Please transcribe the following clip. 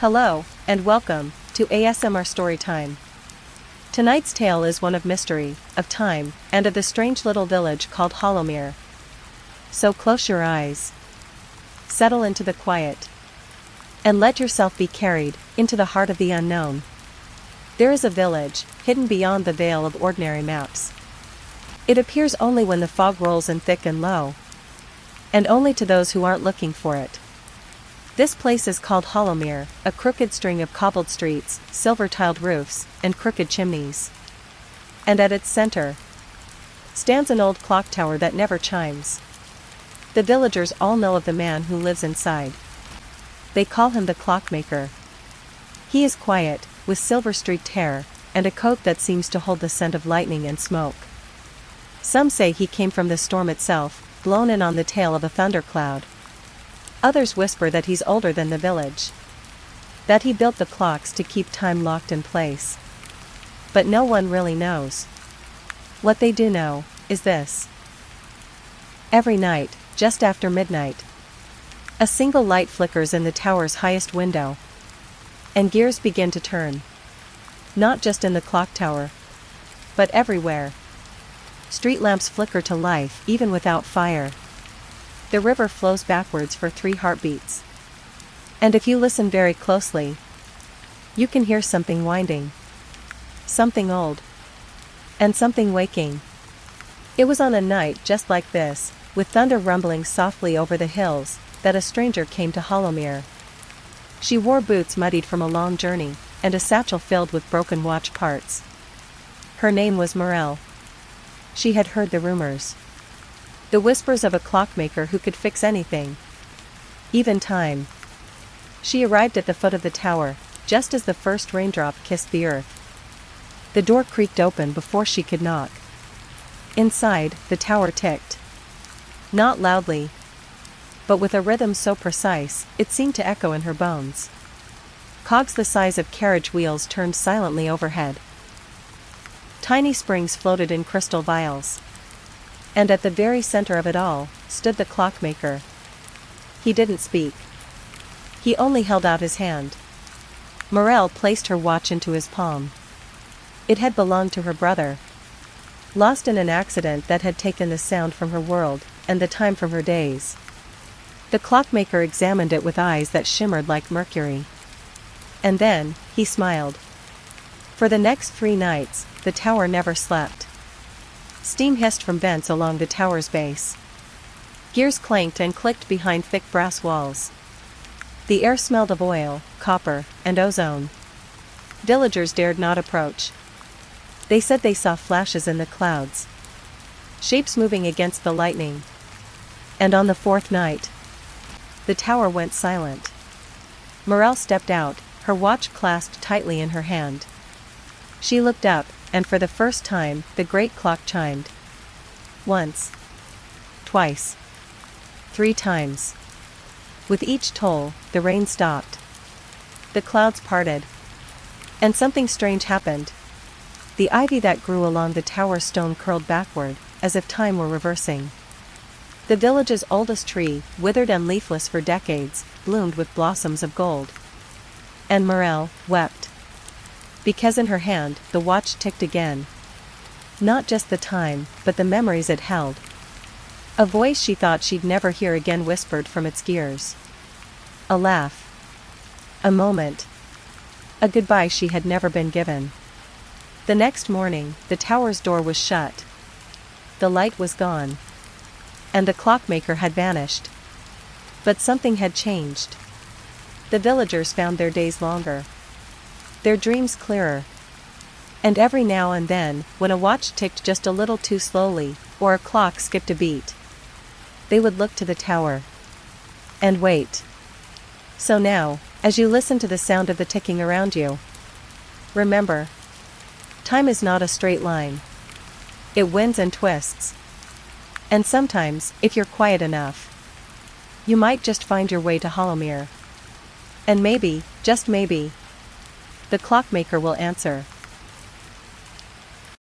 Hello, and welcome to ASMR Storytime. Tonight's tale is one of mystery, of time, and of the strange little village called Hollowmere. So close your eyes, settle into the quiet, and let yourself be carried into the heart of the unknown. There is a village, hidden beyond the veil of ordinary maps. It appears only when the fog rolls in thick and low, and only to those who aren't looking for it. This place is called Hollowmere, a crooked string of cobbled streets, silver-tiled roofs, and crooked chimneys. And at its center stands an old clock tower that never chimes. The villagers all know of the man who lives inside. They call him the Clockmaker. He is quiet, with silver-streaked hair, and a coat that seems to hold the scent of lightning and smoke. Some say he came from the storm itself, blown in on the tail of a thundercloud. Others whisper that he's older than the village, that he built the clocks to keep time locked in place. But no one really knows. What they do know is this. Every night, just after midnight, a single light flickers in the tower's highest window, and gears begin to turn. Not just in the clock tower, but everywhere. Street lamps flicker to life even without fire. The river flows backwards for 3 heartbeats. And if you listen very closely, you can hear something winding, something old, and something waking. It was on a night just like this, with thunder rumbling softly over the hills, that a stranger came to Hollowmere. She wore boots muddied from a long journey, and a satchel filled with broken watch parts. Her name was Morel. She had heard the rumors, the whispers of a clockmaker who could fix anything, even time. She arrived at the foot of the tower, just as the first raindrop kissed the earth. The door creaked open before she could knock. Inside, the tower ticked. Not loudly, but with a rhythm so precise, it seemed to echo in her bones. Cogs the size of carriage wheels turned silently overhead. Tiny springs floated in crystal vials. And at the very center of it all, stood the clockmaker. He didn't speak. He only held out his hand. Morel placed her watch into his palm. It had belonged to her brother, lost in an accident that had taken the sound from her world, and the time from her days. The clockmaker examined it with eyes that shimmered like mercury. And then, he smiled. For the next 3 nights, the tower never slept. Steam hissed from vents along the tower's base. Gears clanked and clicked behind thick brass walls. The air smelled of oil, copper, and ozone. Villagers dared not approach. They said they saw flashes in the clouds, shapes moving against the lightning. And on the 4th night, the tower went silent. Morel stepped out, her watch clasped tightly in her hand. She looked up, and for the first time, the great clock chimed. Once, twice, 3 times. With each toll, the rain stopped. The clouds parted. And something strange happened. The ivy that grew along the tower stone curled backward, as if time were reversing. The village's oldest tree, withered and leafless for decades, bloomed with blossoms of gold. And Morel wept, because in her hand, the watch ticked again. Not just the time, but the memories it held. A voice she thought she'd never hear again whispered from its gears. A laugh. A moment. A goodbye she had never been given. The next morning, the tower's door was shut. The light was gone. And the clockmaker had vanished. But something had changed. The villagers found their days longer, their dreams clearer. And every now and then, when a watch ticked just a little too slowly, or a clock skipped a beat, they would look to the tower and wait. So now, as you listen to the sound of the ticking around you, remember, time is not a straight line. It winds and twists. And sometimes, if you're quiet enough, you might just find your way to Hollowmere. And maybe, just maybe, the clockmaker will answer.